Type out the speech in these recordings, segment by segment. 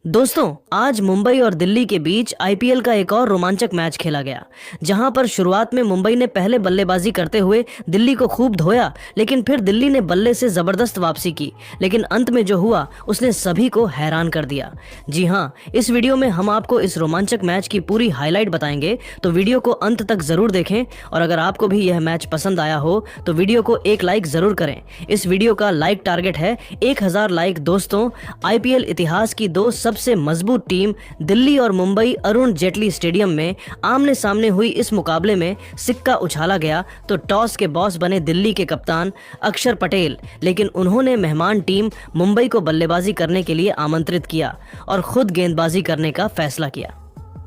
दोस्तों, आज मुंबई और दिल्ली के बीच आईपीएल का एक और रोमांचक मैच खेला गया, जहां पर शुरुआत में मुंबई ने पहले बल्लेबाजी करते हुए दिल्ली को खूब धोया, लेकिन फिर दिल्ली ने बल्ले से जबरदस्त वापसी की। लेकिन अंत में जो हुआ उसने सभी को हैरान कर दिया। जी हां, इस वीडियो में हम आपको इस रोमांचक मैच की पूरी हाईलाइट बताएंगे, तो वीडियो को अंत तक जरूर देखें। और अगर आपको भी यह मैच पसंद आया हो तो वीडियो को एक लाइक जरूर करें। इस वीडियो का लाइक टारगेट है 1000 लाइक। दोस्तों, आईपीएल इतिहास की दो सबसे मजबूत टीम दिल्ली और मुंबई अरुण जेटली स्टेडियम में आमने सामने हुई इस मुकाबले में सिक्का उछाला गया तो टॉस के बॉस बने दिल्ली के कप्तान अक्षर पटेल, लेकिन उन्होंने मेहमान टीम मुंबई को बल्लेबाजी करने के लिए आमंत्रित किया और खुद गेंदबाजी करने का फैसला किया।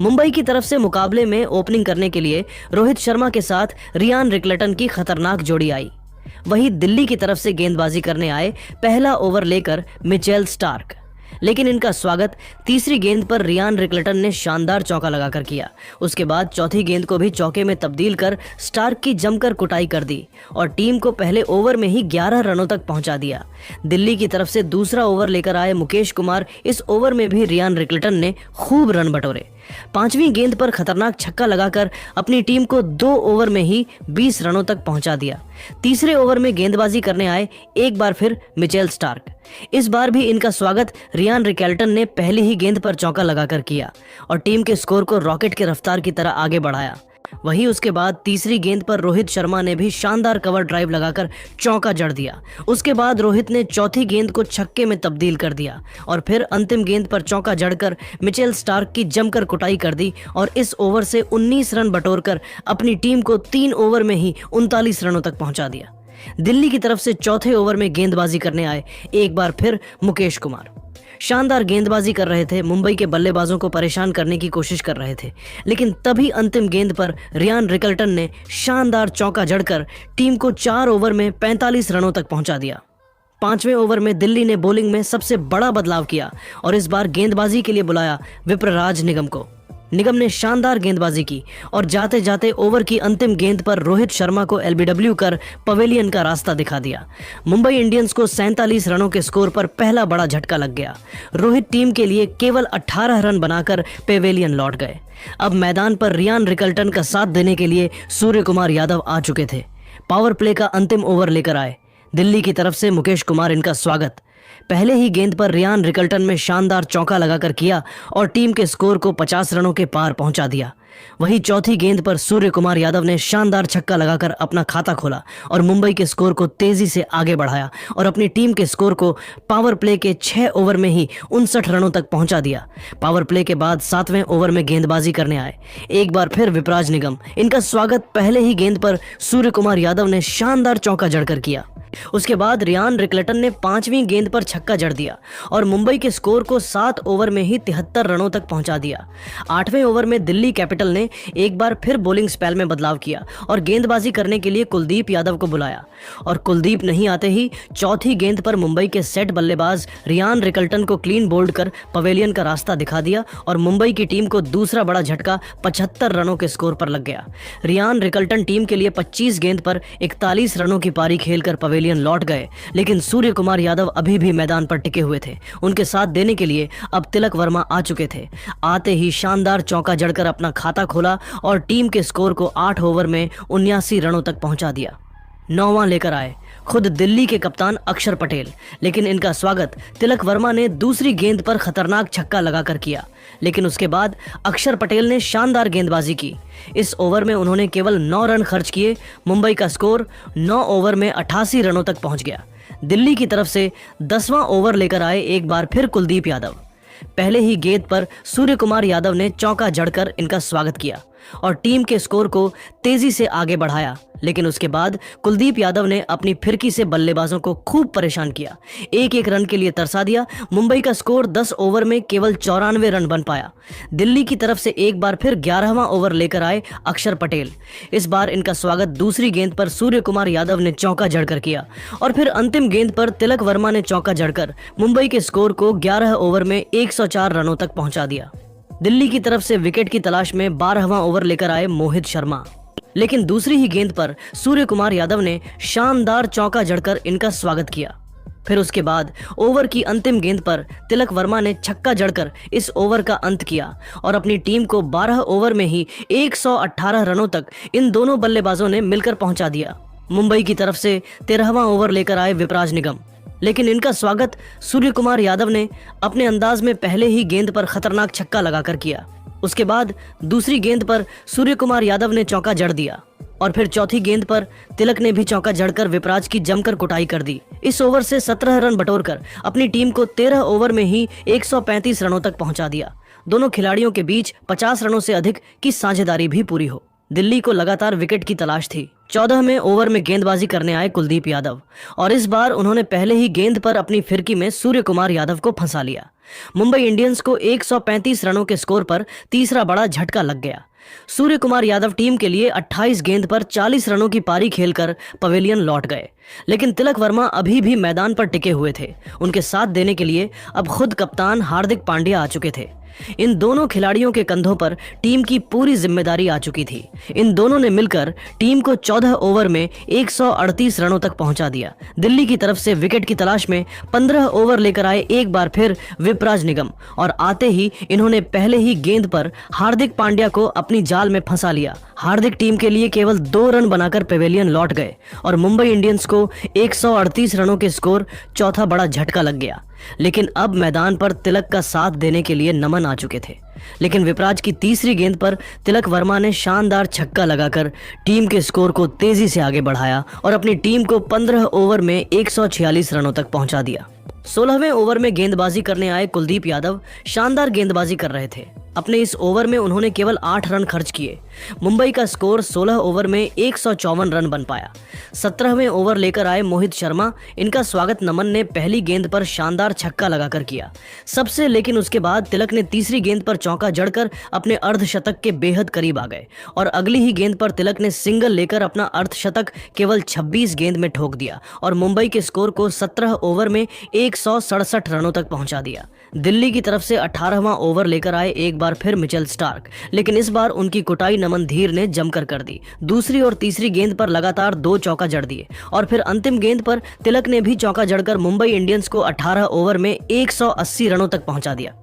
मुंबई की तरफ से मुकाबले में ओपनिंग करने के लिए रोहित शर्मा के साथ रियान रिकल्टन की खतरनाक जोड़ी आई। वहीं दिल्ली की तरफ से गेंदबाजी करने आए पहला ओवर लेकर मिचेल स्टार्क, लेकिन इनका स्वागत तीसरी गेंद पर रियान रिकल्टन ने शानदार चौका लगाकर किया। उसके बाद चौथी गेंद को भी चौके में तब्दील कर स्टार्क की जमकर कुटाई कर दी और टीम को पहले ओवर में ही 11 रनों तक पहुंचा दिया। दिल्ली की तरफ से दूसरा ओवर लेकर आए मुकेश कुमार, इस ओवर में भी रियान रिकल्टन ने खूब रन बटोरे। पांचवी गेंद पर खतरनाक छक्का लगाकर अपनी टीम को 2 ओवर में ही 20 रनों तक पहुंचा दिया। तीसरे ओवर में गेंदबाजी करने आए एक बार फिर मिचेल स्टार्क। इस बार भी इनका स्वागत रियान रिकल्टन ने पहली ही गेंद पर चौका लगाकर किया और टीम के स्कोर को रॉकेट की रफ्तार की तरह आगे बढ़ाया। वहीं उसके बाद तीसरी गेंद पर रोहित शर्मा ने भी शानदार कवर ड्राइव लगाकर चौका जड़ दिया। उसके बाद रोहित ने चौथी गेंद को छक्के में तब्दील कर दिया और फिर अंतिम गेंद पर चौका जड़कर मिचेल स्टार्क की जमकर कुटाई कर दी और इस ओवर से 19 रन बटोरकर अपनी टीम को 3 ओवर में ही 39 रनों तक पहुंचा दिया। दिल्ली की तरफ से चौथे ओवर में गेंदबाजी करने आए एक बार फिर मुकेश कुमार। शानदार गेंदबाजी कर रहे थे, मुंबई के बल्लेबाजों को परेशान करने की कोशिश कर रहे थे, लेकिन तभी अंतिम गेंद पर रियान रिकल्टन ने शानदार चौका जड़कर टीम को 4 ओवर में 45 रनों तक पहुंचा दिया। पांचवें ओवर में दिल्ली ने बॉलिंग में सबसे बड़ा बदलाव किया और इस बार गेंदबाजी के लिए बुलाया विप्रराज निगम को। निगम ने शानदार गेंदबाजी की और जाते जाते ओवर की अंतिम गेंद पर रोहित शर्मा को एलबीडब्ल्यू कर पवेलियन का रास्ता दिखा दिया। मुंबई इंडियंस को 47 रनों के स्कोर पर पहला बड़ा झटका लग गया। रोहित टीम के लिए केवल 18 रन बनाकर पवेलियन लौट गए। अब मैदान पर रियान रिकल्टन का साथ देने के लिए सूर्य कुमार यादव आ चुके थे। पावर प्ले का अंतिम ओवर लेकर आए दिल्ली की तरफ से मुकेश कुमार। इनका स्वागत पहले ही गेंद पर रियान रिकल्टन में शानदार चौका लगाकर किया और टीम के स्कोर को 50 रनों के पार पहुंचा दिया। वहीं चौथी गेंद पर सूर्य कुमार यादव ने शानदार छक्का लगाकर अपना खाता खोला और मुंबई के स्कोर को तेजी से आगे बढ़ाया और अपनी टीम के स्कोर को पावर प्ले के 6 ओवर में ही 59 रनों तक पहुंचा दिया। पावर प्ले के बाद 7वें ओवर में गेंदबाजी करने आए एक बार फिर विपराज निगम। इनका स्वागत पहले ही गेंद पर सूर्य कुमार यादव ने शानदार चौका जड़कर किया। उसके बाद रियान रिकल्टन ने 5वीं गेंद पर छक्का जड़ दिया और मुंबई के स्कोर को 7 ओवर में ही 73 रनों तक पहुंचा दिया। 8वें ओवर में दिल्ली कैपिटल ने एक बार फिर बॉलिंग स्पेल में बदलाव किया और गेंदबाजी करने के लिए कुलदीप यादव को बुलाया और कुलदीप नहीं आते ही चौथी गेंद पर मुंबई के सेट बल्लेबाज रियान रिकल्टन को क्लीन बोल्ड कर पवेलियन का रास्ता दिखा दिया और मुंबई की टीम को दूसरा बड़ा झटका 75 रनों के स्कोर पर लग गया। रियान रिकल्टन टीम के लिए 25 गेंद पर 41 रनों की पारी खेलकर पवेलियन लौट गए, लेकिन सूर्य कुमार यादव अभी भी मैदान पर टिके हुए थे। उनके साथ देने के लिए अब तिलक वर्मा आ चुके थे। आते ही शानदार चौका जड़कर अपना खाता खोला और टीम के स्कोर को 8 ओवर में 79 रनों तक पहुंचा दिया। 9वां लेकर आए खुद दिल्ली के कप्तान अक्षर पटेल, लेकिन इनका स्वागत तिलक वर्मा ने दूसरी गेंद पर खतरनाक छक्का लगाकर किया, लेकिन उसके बाद अक्षर पटेल ने शानदार गेंदबाजी की। इस ओवर में उन्होंने केवल 9 रन खर्च किए। मुंबई का स्कोर 9 ओवर में 88 रनों तक पहुंच गया। दिल्ली की तरफ से 10वां ओवर लेकर आए एक बार फिर कुलदीप यादव। पहले ही गेंद पर सूर्य कुमार यादव ने चौका जड़कर इनका स्वागत किया और टीम के स्कोर को तेजी से आगे बढ़ाया, लेकिन उसके बाद कुलदीप यादव ने अपनी फिरकी से बल्लेबाजों को खूब परेशान किया, एक रन के लिए तरसा दिया। मुंबई का स्कोर 10 ओवर में केवल 94 रन बन पाया। दिल्ली की तरफ से एक बार फिर 11वां ओवर लेकर आए अक्षर पटेल। इस बार इनका स्वागत दूसरी गेंद पर सूर्य कुमार यादव ने चौका जड़कर किया और फिर अंतिम गेंद पर तिलक वर्मा ने चौका जड़कर मुंबई के स्कोर को 11 ओवर में 104 रनों तक पहुंचा दिया। दिल्ली की तरफ से विकेट की तलाश में 12वां ओवर लेकर आए मोहित शर्मा, लेकिन दूसरी ही गेंद पर सूर्य कुमार यादव ने शानदार चौका जड़कर इनका स्वागत किया। फिर उसके बाद ओवर की अंतिम गेंद पर तिलक वर्मा ने छक्का जड़कर इस ओवर का अंत किया और अपनी टीम को 12 ओवर में ही 118 रनों तक इन दोनों बल्लेबाजों ने मिलकर पहुंचा दिया। मुंबई की तरफ से 13वां ओवर लेकर आए विपराज निगम, लेकिन इनका स्वागत सूर्य कुमार यादव ने अपने अंदाज में पहले ही गेंद पर खतरनाक छक्का लगाकर किया। उसके बाद दूसरी गेंद पर सूर्य कुमार यादव ने चौका जड़ दिया और फिर चौथी गेंद पर तिलक ने भी चौका जड़कर विपराज की जमकर कुटाई कर दी। इस ओवर से 17 रन बटोरकर अपनी टीम को 13 ओवर में ही 135 रनों तक पहुंचा दिया। दोनों खिलाड़ियों के बीच 50 रनों से अधिक की साझेदारी भी पूरी हो। दिल्ली को लगातार विकेट की तलाश थी। 14वें ओवर में गेंदबाजी करने आए कुलदीप यादव और इस बार उन्होंने पहले ही गेंद पर अपनी फिरकी में सूर्य कुमार यादव को फंसा लिया। मुंबई इंडियंस को 135 रनों के स्कोर पर तीसरा बड़ा झटका लग गया। सूर्य कुमार यादव टीम के लिए 28 गेंद पर 40 रनों की पारी खेलकर पवेलियन लौट गए, लेकिन तिलक वर्मा अभी भी मैदान पर टिके हुए थे। उनके साथ देने के लिए अब खुद कप्तान हार्दिक पांड्या आ चुके थे। इन दोनों खिलाड़ियों के कंधों पर टीम की पूरी जिम्मेदारी आ चुकी थी। इन दोनों ने मिलकर टीम को 14 ओवर में 138 रनों तक पहुंचा दिया। दिल्ली की तरफ से विकेट की तलाश में 15 ओवर लेकर आए एक बार फिर विपराज निगम और आते ही इन्होंने पहले ही गेंद पर हार्दिक पांड्या को अपनी जाल में फंसा लिया। हार्दिक टीम के लिए केवल 2 रन बनाकर पेवेलियन लौट गए और मुंबई इंडियंस को 138 रनों के स्कोर चौथा बड़ा झटका लग गया। लेकिन अब मैदान पर तिलक का साथ देने के लिए नमन आ चुके थे। लेकिन विपराज की तीसरी गेंद पर तिलक वर्मा ने शानदार छक्का लगाकर टीम के स्कोर को तेजी से आगे बढ़ाया और अपनी टीम को 15 ओवर में 146 रनों तक पहुंचा दिया। 16वें ओवर में गेंदबाजी करने आए कुलदीप यादव शानदार गेंदबाजी कर रहे थे। अपने इस ओवर में उन्होंने केवल 8 रन खर्च किए। मुंबई का स्कोर 16 ओवर में 154 रन बन पाया। 17वें ओवर लेकर आए मोहित शर्मा। इनका स्वागत नमन ने पहली गेंद पर शानदार छक्का लगाकर किया सबसे, लेकिन उसके बाद तिलक ने तीसरी गेंद पर चौका जड़कर अपने अर्धशतक के बेहद करीब आ गए और अगली ही गेंद पर तिलक ने सिंगल लेकर अपना अर्धशतक केवल 26 गेंद में ठोक दिया और मुंबई के स्कोर को 17 ओवर में 167 रनों तक पहुंचा दिया। दिल्ली की तरफ से 18वां ओवर लेकर आए एक बार फिर मिचेल स्टार्क, लेकिन इस बार उनकी कुटाई नमन धीर ने जमकर कर दी। दूसरी और तीसरी गेंद पर लगातार 2 चौका जड़ दिए और फिर अंतिम गेंद पर तिलक ने भी चौका जड़कर मुंबई इंडियंस को 18 ओवर में 180 रनों तक पहुंचा दिया।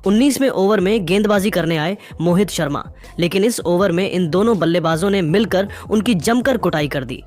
19वें ओवर में गेंदबाजी करने आए मोहित शर्मा, लेकिन इस ओवर में इन दोनों बल्लेबाजों ने मिलकर उनकी जमकर कुटाई कर दी।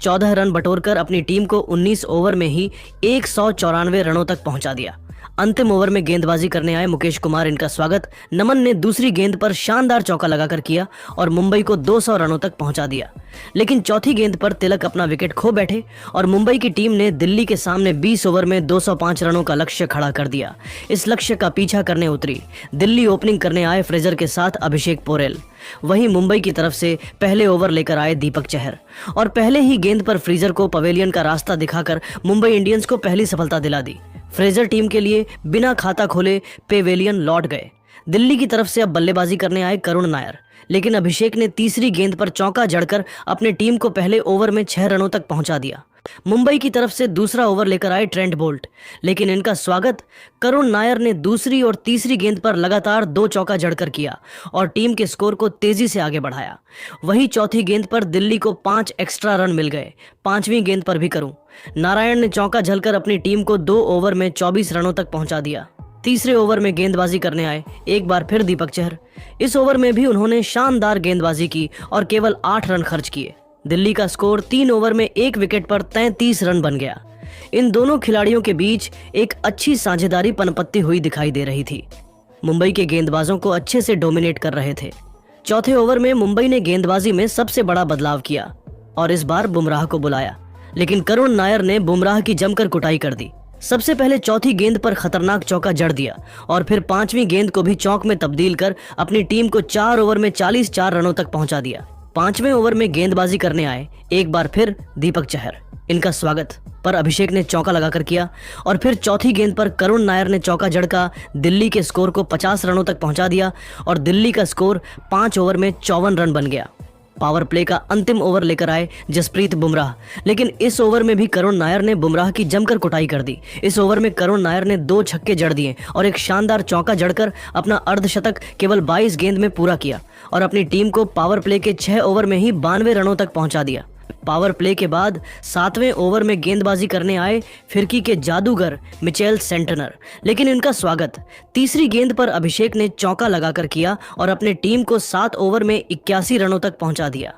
14 रन बटोरकर अपनी टीम को 19 ओवर में ही 194 रनों तक पहुंचा दिया। अंतिम ओवर में गेंदबाजी करने आए मुकेश कुमार। इनका स्वागत नमन ने दूसरी गेंद पर शानदार चौका लगाकर किया और मुंबई को 200 रनों तक पहुंचा दिया। लेकिन चौथी गेंद पर तिलक अपना विकेट खो बैठे और मुंबई की टीम ने दिल्ली के सामने 20 ओवर में 205 रनों का लक्ष्य खड़ा कर दिया। इस लक्ष्य का पीछा करने उतरी दिल्ली। ओपनिंग करने आए फ्रेजर के साथ अभिषेक पोरेल। वहीं मुंबई की तरफ से पहले ओवर लेकर आए दीपक चहर और पहले ही गेंद पर फ्रीजर को पवेलियन का रास्ता दिखाकर मुंबई इंडियंस को पहली सफलता दिला दी। फ्रेजर टीम के लिए बिना खाता खोले पेवेलियन लौट गए। दिल्ली की तरफ से अब बल्लेबाजी करने आए करुण नायर, लेकिन अभिषेक ने तीसरी गेंद पर चौका जड़कर अपने टीम को पहले ओवर में 6 रनों तक पहुंचा दिया। मुंबई की तरफ से दूसरा ओवर लेकर आए ट्रेंट बोल्ट, लेकिन इनका स्वागत करुण नायर ने दूसरी और तीसरी गेंद पर लगातार 2 चौका जड़कर किया और टीम के स्कोर को तेजी से आगे बढ़ाया। वहीं चौथी गेंद पर दिल्ली को 5 एक्स्ट्रा रन मिल गए। 5वीं गेंद पर भी करुण नारायण ने चौका झलकर अपनी टीम को 2 ओवर में 24 रनों तक पहुंचा दिया। तीसरे ओवर में गेंदबाजी करने आए एक बार फिर दीपक चहर। इस ओवर में भी उन्होंने शानदार गेंदबाजी की और केवल 8 रन खर्च किए। दिल्ली का स्कोर 3 ओवर में 1 विकेट पर 33 रन बन गया। इन दोनों खिलाड़ियों के बीच एक अच्छी साझेदारी पनपत्ती हुई दिखाई दे रही थी। मुंबई के गेंदबाजों को अच्छे से डोमिनेट कर रहे थे। चौथे ओवर में मुंबई ने गेंदबाजी में सबसे बड़ा बदलाव किया और इस बार बुमराह को बुलाया, लेकिन करुण नायर ने बुमराह की जमकर कुटाई कर दी। सबसे पहले चौथी गेंद पर खतरनाक चौका जड़ दिया और फिर 5वीं गेंद को भी चौक में तब्दील कर अपनी टीम को 4 ओवर में 44 रनों तक पहुंचा दिया। 5वें ओवर में गेंदबाजी करने आए एक बार फिर दीपक चहर। इनका स्वागत पर अभिषेक ने चौका लगाकर किया और फिर चौथी गेंद पर करुण नायर ने चौका जड़का दिल्ली के स्कोर को 50 रनों तक पहुंचा दिया और दिल्ली का स्कोर 5 ओवर में 54 रन बन गया। पावर प्ले का अंतिम ओवर लेकर आए जसप्रीत बुमराह, लेकिन इस ओवर में भी करुण नायर ने बुमराह की जमकर कुटाई कर दी। इस ओवर में करुण नायर ने 2 छक्के जड़ दिए और एक शानदार चौका जड़कर अपना अर्धशतक केवल 22 गेंद में पूरा किया और अपनी टीम को पावर प्ले के 6 ओवर में ही 92 रनों तक पहुंचा दिया। पावर प्ले के बाद 7वें ओवर में गेंदबाजी करने आए फिरकी के जादूगर मिचेल सेंटनर, लेकिन इनका स्वागत तीसरी गेंद पर अभिषेक ने चौका लगाकर किया और अपने टीम को 7 ओवर में 81 रनों तक पहुंचा दिया।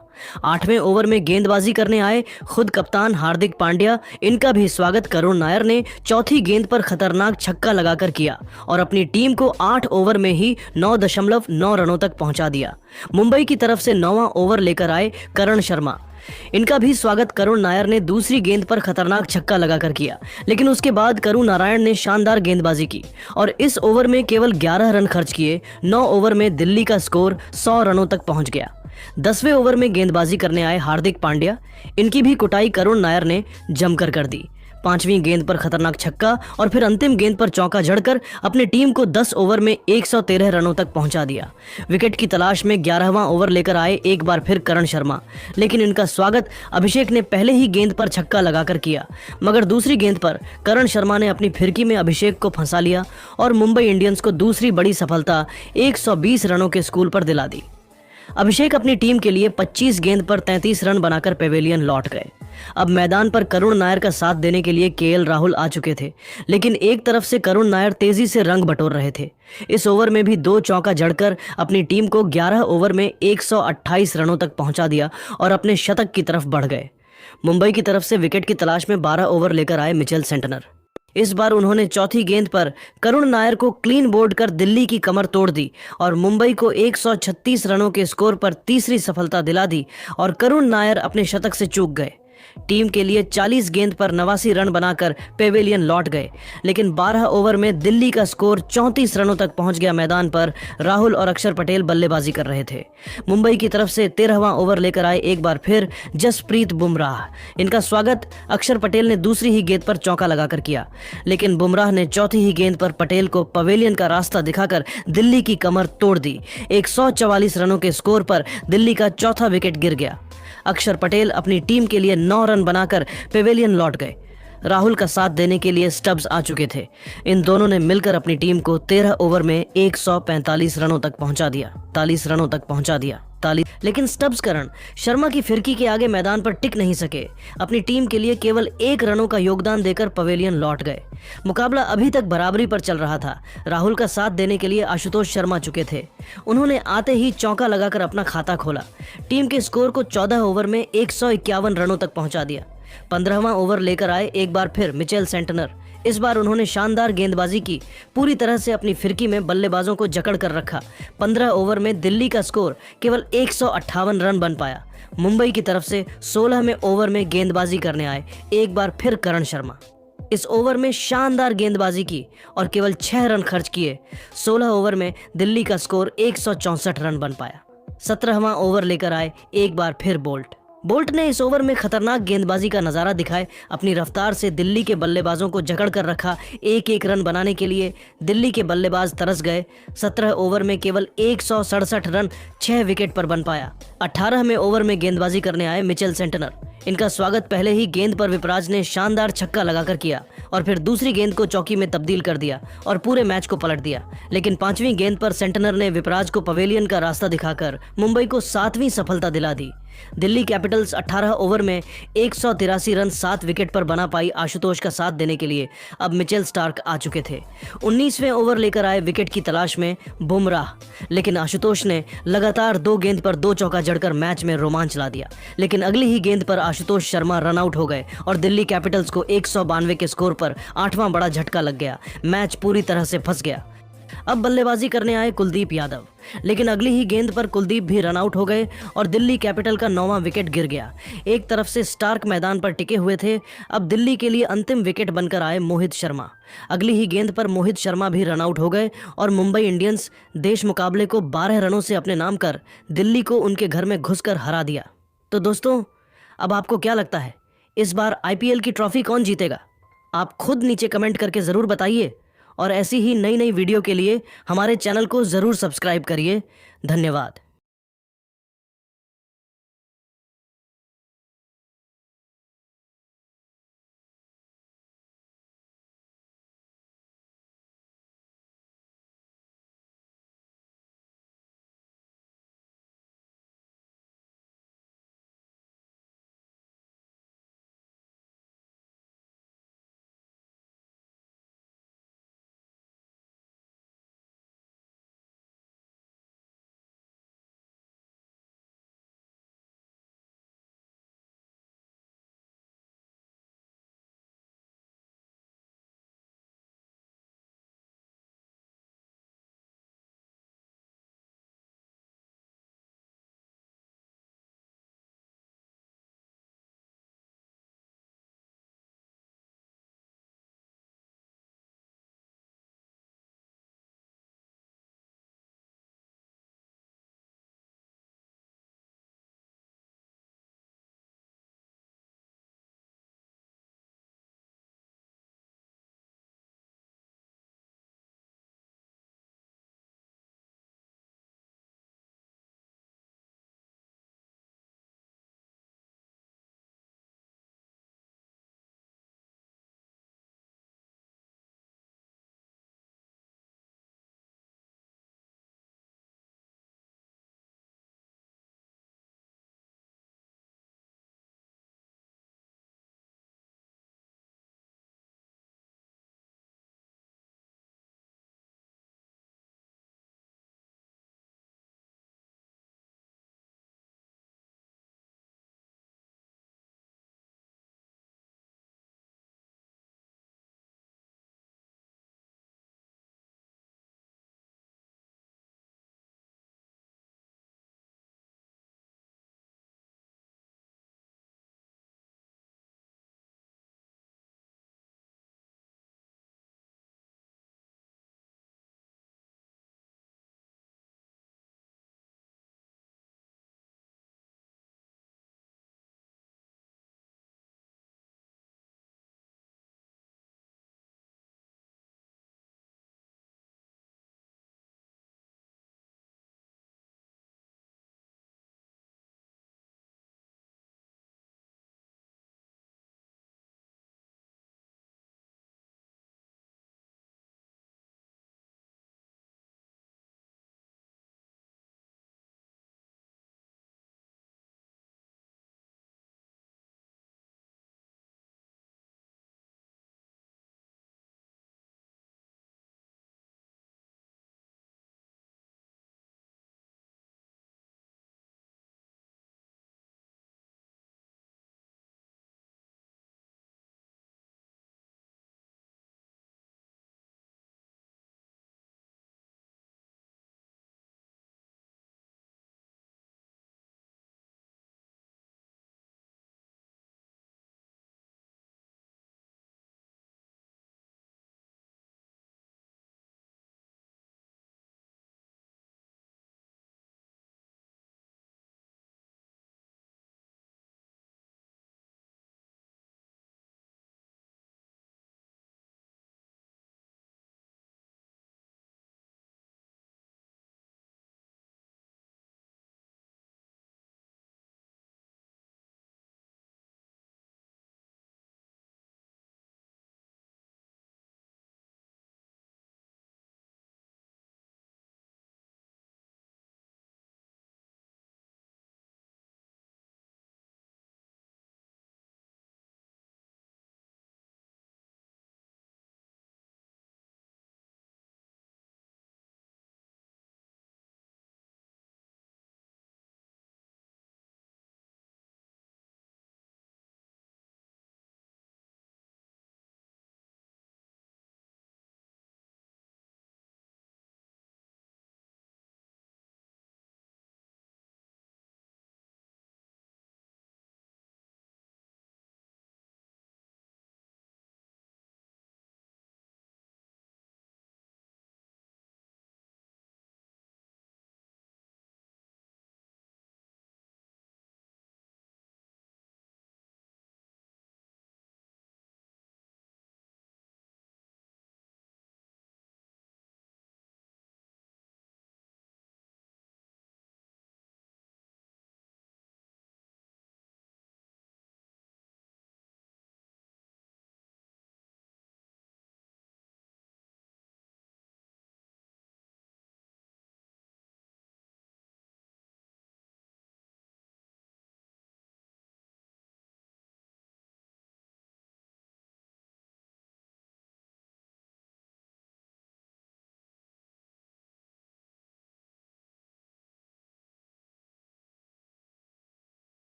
8वें ओवर में गेंदबाजी करने आए खुद कप्तान हार्दिक पांड्या, इनका भी स्वागत करुण नायर ने चौथी गेंद पर खतरनाक छक्का लगाकर किया और अपनी टीम को 8 ओवर में ही 9.9 रनों तक पहुंचा दिया। मुंबई की तरफ से 9वां ओवर लेकर आए करण शर्मा, इनका भी स्वागत करुण नायर ने दूसरी गेंद पर खतरनाक छक्का लगाकर किया, लेकिन उसके बाद करुण नारायण ने शानदार गेंदबाजी की और इस ओवर में केवल 11 रन खर्च किए। 9 ओवर में दिल्ली का स्कोर 100 रनों तक पहुंच गया। 10वें ओवर में गेंदबाजी करने आए हार्दिक पांड्या, इनकी भी कुटाई करुण नायर ने जमकर कर दी। 5वीं गेंद पर खतरनाक छक्का और फिर अंतिम गेंद पर चौका जड़कर अपनी टीम को 10 ओवर में 113 रनों तक पहुंचा दिया। विकेट की तलाश में 11वां ओवर लेकर आए एक बार फिर करण शर्मा, लेकिन इनका स्वागत अभिषेक ने पहले ही गेंद पर छक्का लगाकर किया, मगर दूसरी गेंद पर करण शर्मा ने अपनी फिरकी में अभिषेक को फंसा लिया और मुंबई इंडियंस को दूसरी बड़ी सफलता 120 रनों के स्कोर पर दिला दी। अभिषेक अपनी टीम के लिए 25 गेंद पर 33 रन बनाकर पेवेलियन लौट गए। अब मैदान पर करुण नायर का साथ देने के लिए केएल राहुल आ चुके थे, लेकिन एक तरफ से करुण नायर तेजी से रंग बटोर रहे थे। इस ओवर में भी 2 चौका जड़कर अपनी टीम को 11 ओवर में 128 रनों तक पहुंचा दिया और अपने शतक की तरफ बढ़ गए। मुंबई की तरफ से विकेट की तलाश में 12 ओवर लेकर आए मिचेल सेंटनर। इस बार उन्होंने चौथी गेंद पर करुण नायर को क्लीन बोल्ड कर दिल्ली की कमर तोड़ दी और मुंबई को 136 रनों के स्कोर पर तीसरी सफलता दिला दी और करुण नायर अपने शतक से चूक गए। टीम के लिए 40 गेंद पर 89 रन बनाकर पेवेलियन लौट गए, लेकिन 12 ओवर में दिल्ली का स्कोर 34 रनों तक पहुंच गया। मैदान पर राहुल और अक्षर पटेल बल्लेबाजी कर रहे थे। मुंबई की तरफ से 13वां ओवर लेकर आए एक बार फिर जसप्रीत बुमराह, इनका स्वागत अक्षर पटेल ने दूसरी ही गेंद पर चौका लगाकर किया, लेकिन बुमराह ने चौथी ही गेंद पर पटेल को पवेलियन का रास्ता दिखाकर दिल्ली की कमर तोड़ दी। 144 रनों के स्कोर पर दिल्ली का चौथा विकेट गिर गया। अक्षर पटेल अपनी टीम के लिए 9 रन बनाकर पेवेलियन लौट गए। राहुल का साथ देने के लिए स्टब्स आ चुके थे। इन दोनों ने मिलकर अपनी टीम को 13 ओवर में 145 रनों तक पहुंचा दिया। 40 रनों तक पहुंचा दिया। लेकिन स्टब्स करण शर्मा की फिरकी के आगे मैदान पर टिक नहीं सके। अपनी टीम के लिए केवल 1 रनों का योगदान देकर पवेलियन लौट गए। मुकाबला अभी तक बराबरी पर चल रहा था। राहुल का साथ देने के लिए आशुतोष शर्मा चुके थे। उन्होंने आते ही चौका लगाकर अपना खाता खोला। टीम के स्कोर को 14 ओवर में 151 रनों तक पहुंचा दिया। 15वां ओवर लेकर आए एक बार फिर मिचेल सेंटनर। इस बार उन्होंने शानदार गेंदबाजी की, पूरी तरह से अपनी फिरकी में बल्लेबाजों को जकड़ कर रखा। 15 ओवर में दिल्ली का स्कोर केवल 158 रन बन पाया। मुंबई की तरफ से 16वें ओवर में गेंदबाजी करने आए एक बार फिर करण शर्मा। इस ओवर में शानदार गेंदबाजी की और केवल 6 रन खर्च किए। 16 ओवर में दिल्ली का स्कोर 164 रन बन पाया। 17वां ओवर लेकर आए एक बार फिर बोल्ट ने इस ओवर में खतरनाक गेंदबाजी का नजारा दिखाए। अपनी रफ्तार से दिल्ली के बल्लेबाजों को जकड़ कर रखा। एक रन बनाने के लिए दिल्ली के बल्लेबाज तरस गए। 17 ओवर में केवल 167 रन 6 विकेट पर बन पाया। 18वें ओवर में गेंदबाजी करने आए मिचेल सेंटनर। इनका स्वागत पहले ही गेंद पर विपराज ने शानदार छक्का लगाकर किया और फिर दूसरी गेंद को चौकी में तब्दील कर दिया और पूरे मैच को पलट दिया। लेकिन 5वीं गेंद पर सेंटनर ने विपराज को पवेलियन का रास्ता दिखाकर मुंबई को 7वीं सफलता दिला दी। दिल्ली कैपिटल्स 18 ओवर में 183 रन 7 विकेट पर बना पाई। आशुतोष का साथ देने के लिए अब मिचेल स्टार्क आ चुके थे। 19वें ओवर लेकर आए विकेट की तलाश में बुमराह, लेकिन आशुतोष ने लगातार 2 गेंद पर 2 चौका जड़कर मैच में रोमांच ला दिया। लेकिन अगली ही गेंद पर आशुतोष शर्मा रन आउट हो गए और दिल्ली कैपिटल्स को 192 के स्कोर पर 8वां बड़ा झटका लग गया। मैच पूरी तरह से फंस गया। अब बल्लेबाजी करने आए कुलदीप यादव, लेकिन अगली ही गेंद पर कुलदीप भी रन आउट हो गए और दिल्ली कैपिटल का 9वां विकेट गिर गया। एक तरफ से स्टार्क मैदान पर टिके हुए थे। अब दिल्ली के लिए अंतिम विकेट बनकर आए मोहित शर्मा। अगली ही गेंद पर मोहित शर्मा भी रन आउट हो गए और मुंबई इंडियंस देश मुकाबले को 12 रनों से अपने नाम कर दिल्ली को उनके घर में घुसकर हरा दिया। तो दोस्तों, अब आपको क्या लगता है, इस बार IPL की ट्रॉफी कौन जीतेगा? आप खुद नीचे कमेंट करके ज़रूर बताइए और ऐसी ही नई वीडियो के लिए हमारे चैनल को ज़रूर सब्सक्राइब करिए। धन्यवाद।